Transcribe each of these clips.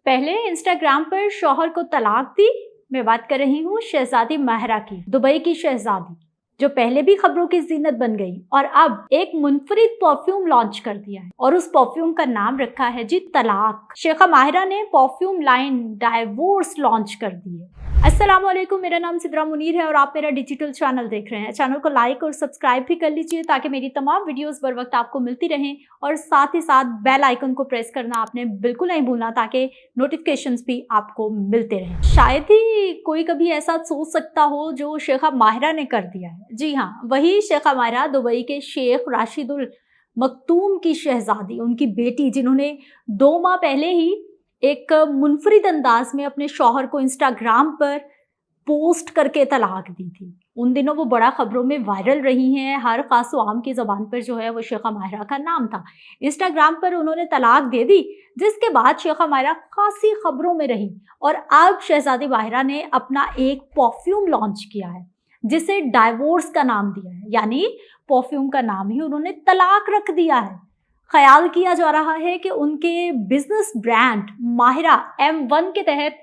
पहले इंस्टाग्राम पर शौहर को तलाक दी। मैं बात कर रही हूँ शहजादी माहिरा की, दुबई की शहजादी, जो पहले भी खबरों की जीनत बन गई और अब एक मुनफरिद परफ्यूम लॉन्च कर दिया है और उस परफ्यूम का नाम रखा है जी तलाक। शेखा माहिरा ने परफ्यूम लाइन डाइवोर्स लॉन्च कर दी है। अस्सलाम वालेकुम, मेरा नाम सिद्रा मुनीर है और आप मेरा डिजिटल चैनल देख रहे हैं। चैनल को लाइक और सब्सक्राइब भी कर लीजिए ताकि मेरी तमाम वीडियोस बर वक्त आपको मिलती रहें, और साथ ही साथ बेल आइकन को प्रेस करना आपने बिल्कुल नहीं भूलना ताकि नोटिफिकेशंस भी आपको मिलते रहें। शायद ही कोई कभी ऐसा सोच सकता हो जो शेखा माहिरा ने कर दिया है। जी हाँ, वही शेखा माहिरा, दुबई के शेख राशिदुल मखतूम की शहजादी, उनकी बेटी, जिन्होंने 2 माह पहले ही एक मुनफरिद अंदाज में अपने शौहर को इंस्टाग्राम पर पोस्ट करके तलाक दी थी। उन दिनों वो बड़ा खबरों में वायरल रही हैं। हर खास आम की ज़बान पर जो है वो शेखा माहिरा का नाम था। इंस्टाग्राम पर उन्होंने तलाक दे दी, जिसके बाद शेखा माहिरा खासी खबरों में रही और अब शहजादी माहिरा ने अपना एक परफ्यूम लॉन्च किया है जिसे डाइवोर्स का नाम दिया है, यानी परफ्यूम का नाम ही उन्होंने तलाक रख दिया है। ख्याल किया जा रहा है कि उनके बिजनेस ब्रांड माहिरा M1 के तहत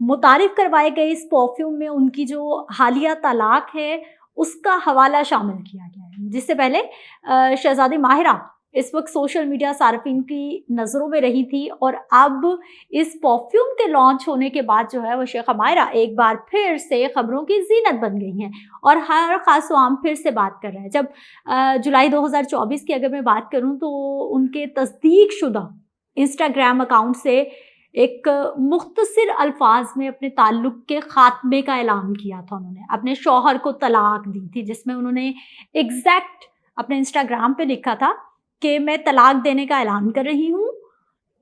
मुतारिफ करवाए गए इस परफ्यूम में उनकी जो हालिया तलाक है उसका हवाला शामिल किया गया है। जिससे पहले शहजादी माहिरा इस वक्त सोशल मीडिया सार्फिन की नज़रों में रही थी और अब इस परफ्यूम के लॉन्च होने के बाद जो है वो शेखा माहिरा एक बार फिर से खबरों की जीनत बन गई हैं और हर खास आम फिर से बात कर रहे हैं। जब जुलाई 2024 की अगर मैं बात करूं तो उनके तस्दीक शुदा इंस्टाग्राम अकाउंट से एक मुख्तसर अल्फाज में अपने ताल्लुक के खात्मे का ऐलान किया था। उन्होंने अपने शौहर को तलाक दी थी, जिसमें उन्होंने एग्जैक्ट अपने इंस्टाग्राम पे लिखा था कि मैं तलाक देने का ऐलान कर रही हूँ,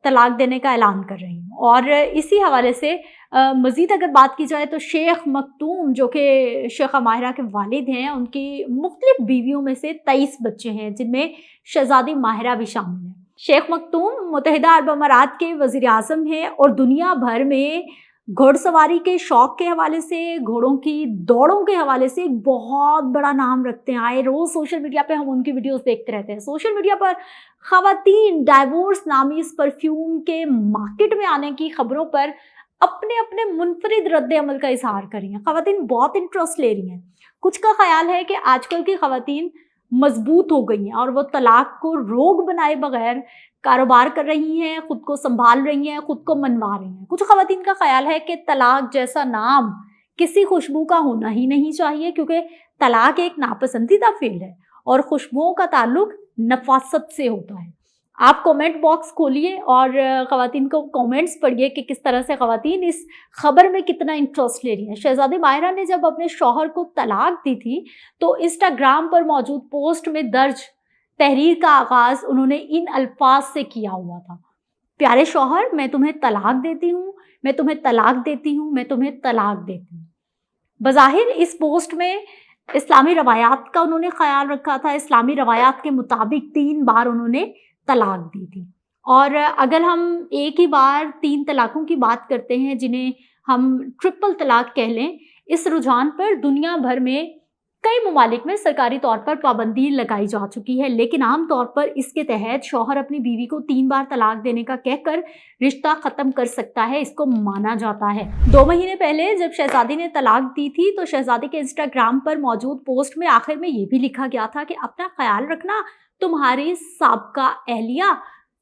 तलाक देने का ऐलान कर रही हूँ। और इसी हवाले से मज़ीद अगर बात की जाए तो शेख मखतूम, जो कि शेखा माहिरा के वालिद हैं, उनकी मुख्तलिफ बीवियों में से 23 बच्चे हैं, जिनमें शहजादी माहिरा भी शामिल है। शेख मखतूम मुत्तहिदा अरब अमारात के वज़ीर आज़म हैं और दुनिया भर में घुड़सवारी के शौक़ के हवाले से, घोड़ों की दौड़ों के हवाले से एक बहुत बड़ा नाम रखते हैं। आए रोज़ सोशल मीडिया पे हम उनकी वीडियोस देखते रहते हैं। सोशल मीडिया पर ख़वातीन डाइवोर्स नामी इस परफ्यूम के मार्केट में आने की खबरों पर अपने अपने मुनफरिद रद्द अमल का इजहार कर रही हैं। ख़वातीन बहुत इंटरेस्ट ले रही हैं। कुछ का ख्याल है कि आजकल की ख़वातीन मजबूत हो गई हैं और वो तलाक को रोग बनाए बगैर कारोबार कर रही हैं, खुद को संभाल रही हैं, खुद को मनवा रही हैं। कुछ ख़वातीन का ख्याल है कि तलाक जैसा नाम किसी खुशबू का होना ही नहीं चाहिए, क्योंकि तलाक एक नापसंदीदा फ़ील है और खुशबुओं का ताल्लुक नफासत से होता है। आप कमेंट बॉक्स खोलिए और ख़वातीन को कमेंट्स पढ़िए कि किस तरह से ख़वातीन इस खबर में कितना इंटरेस्ट ले रही हैं। शहजादी माहिरा ने जब अपने शौहर को तलाक दी थी तो इंस्टाग्राम पर मौजूद पोस्ट में दर्ज तहरीर का आगाज़ उन्होंने इन अल्फाज से किया हुआ था: प्यारे शौहर, मैं तुम्हें तलाक देती हूँ, मैं तुम्हें तलाक देती हूँ, मैं तुम्हें तलाक देती हूँ। बज़ाहिर इस पोस्ट में इस्लामी रवायात का उन्होंने ख्याल रखा था। इस्लामी रवायात के मुताबिक 3 बार उन्होंने तलाक दी थी। और अगर हम एक ही बार 3 तलाकों की बात करते हैं, जिन्हें हम ट्रिपल तलाक कह लें, इस रुझान पर दुनिया भर में कई ममालिक में सरकारी तौर पर पाबंदी लगाई जा चुकी है, लेकिन आम तौर पर इसके तहत शौहर अपनी बीवी को 3 बार तलाक देने का कहकर रिश्ता ख़त्म कर सकता है, इसको माना जाता है। 2 महीने पहले जब शहजादी ने तलाक दी थी तो शहजादी के इंस्टाग्राम पर मौजूद पोस्ट में आखिर में ये भी लिखा गया था कि अपना ख्याल रखना, तुम्हारी साबका अहलिया।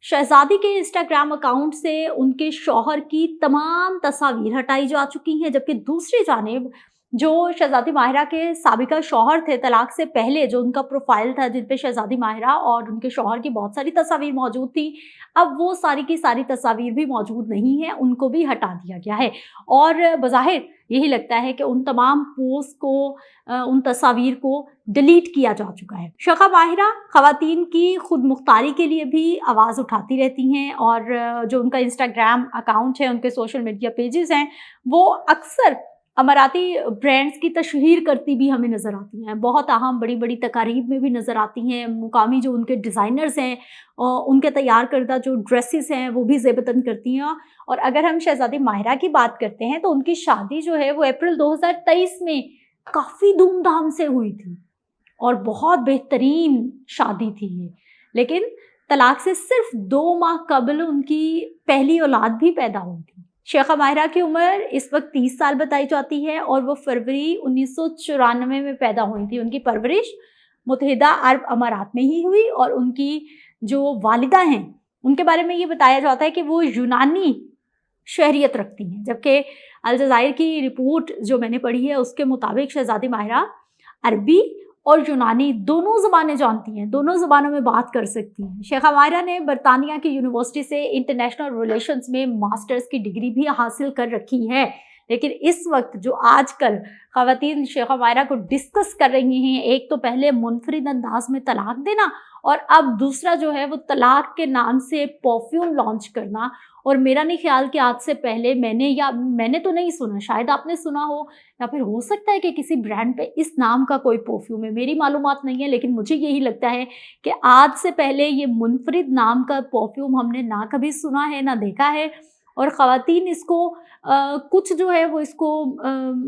शहजादी के इंस्टाग्राम अकाउंट से उनके शौहर की तमाम तस्वीर हटाई जा चुकी हैं, जबकि दूसरी जानिब जो शहजादी माहिरा के साबिका शौहर थे तलाक से पहले, जो उनका प्रोफाइल था जिन पे शहजादी माहिरा और उनके शौहर की बहुत सारी तस्वीर मौजूद थी, अब वो सारी की सारी तस्वीर भी मौजूद नहीं है, उनको भी हटा दिया गया है। और बज़ाहिर यही लगता है कि उन तमाम पोस्ट को, उन तस्वीर को डिलीट किया जा चुका है। शेखा माहिरा ख़वातीन की खुद मुख्तारी के लिए भी आवाज़ उठाती रहती हैं और जो उनका इंस्टाग्राम अकाउंट है, उनके सोशल मीडिया पेजेस हैं, वो अक्सर अमाराती ब्रांड्स की तशहीर करती भी हमें नज़र आती हैं। बहुत अहम बड़ी बड़ी तकारीब में भी नज़र आती हैं। मुकामी जो उनके डिज़ाइनर्स हैं, उनके तैयार करदा जो ड्रेसेस हैं वो भी ज़ेबतन करती हैं। और अगर हम शहजादी माहिरा की बात करते हैं तो उनकी शादी जो है वो अप्रैल 2023 में काफ़ी धूमधाम से हुई थी और बहुत बेहतरीन शादी थी ये। लेकिन तलाक से सिर्फ 2 माह कबल उनकी पहली औलाद भी पैदा हुई थी। शेखा माहिरा की उम्र इस वक्त 30 साल बताई जाती है और वो फरवरी 1994 में पैदा हुई थी। उनकी परवरिश मुत्तहिदा अरब अमारात में ही हुई और उनकी जो वालिदा हैं उनके बारे में ये बताया जाता है कि वो यूनानी शहरियत रखती हैं, जबकि अल जज़ाइर की रिपोर्ट जो मैंने पढ़ी है उसके मुताबिक शहजादी माहिरा अरबी और यूनानी दोनों ज़बानें जानती हैं, दोनों ज़बानों में बात कर सकती हैं। शेखा माहिरा ने बरतानिया की यूनिवर्सिटी से इंटरनेशनल रिलेशंस में मास्टर्स की डिग्री भी हासिल कर रखी है। लेकिन इस वक्त जो आजकल ख़वातीन शेखा माहिरा को डिस्कस कर रही हैं, एक तो पहले मुनफरिद अंदाज में तलाक देना और अब दूसरा जो है वो तलाक के नाम से परफ्यूम लॉन्च करना। और मेरा नहीं ख्याल कि आज से पहले मैंने तो नहीं सुना, शायद आपने सुना हो या फिर हो सकता है कि किसी ब्रांड पे इस नाम का कोई परफ्यूम है, मेरी मालूमात नहीं है, लेकिन मुझे यही लगता है कि आज से पहले ये मुनफरिद नाम का परफ्यूम हमने ना कभी सुना है ना देखा है। और ख़वातीन इसको कुछ जो है वो इसको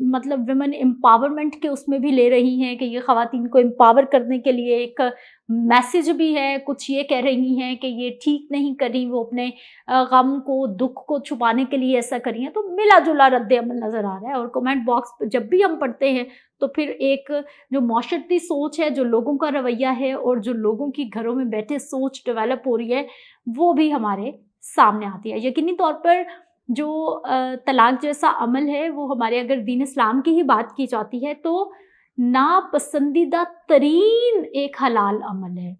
मतलब विमेन एम्पावरमेंट के उसमें भी ले रही हैं कि ये ख़वातीन को एम्पावर करने के लिए एक मैसेज भी है। कुछ ये कह रही हैं कि ये ठीक नहीं कर रही, वो अपने गम को दुख को छुपाने के लिए ऐसा कर रही हैं। तो मिला जुला रद्द अमल नज़र आ रहा है। और कमेंट बॉक्स पर जब भी हम पढ़ते हैं तो फिर एक जो माशरती सोच है, जो लोगों का रवैया है और जो लोगों की घरों में बैठे सोच डेवलप हो रही है वो भी हमारे सामने आती है। यकीनी तौर पर जो तलाक जैसा अमल है वो हमारे अगर दीन इस्लाम की ही बात की जाती है तो नापसंदीदा तरीन एक हलाल अमल है।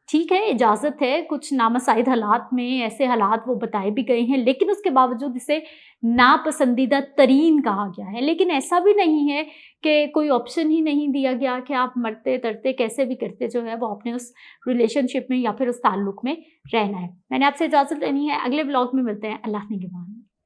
ठीक है, इजाज़त है, कुछ नामसाइद हालात में ऐसे हालात वो बताए भी गए हैं, लेकिन उसके बावजूद इसे नापसंदीदा तरीन कहा गया है। लेकिन ऐसा भी नहीं है कि कोई ऑप्शन ही नहीं दिया गया कि आप मरते तरते कैसे भी करते जो है वो अपने उस रिलेशनशिप में या फिर उस ताल्लुक़ में रहना है। मैंने आपसे इजाज़त लेनी है, अगले ब्लॉग में मिलते हैं। अल्लाह निगहबान।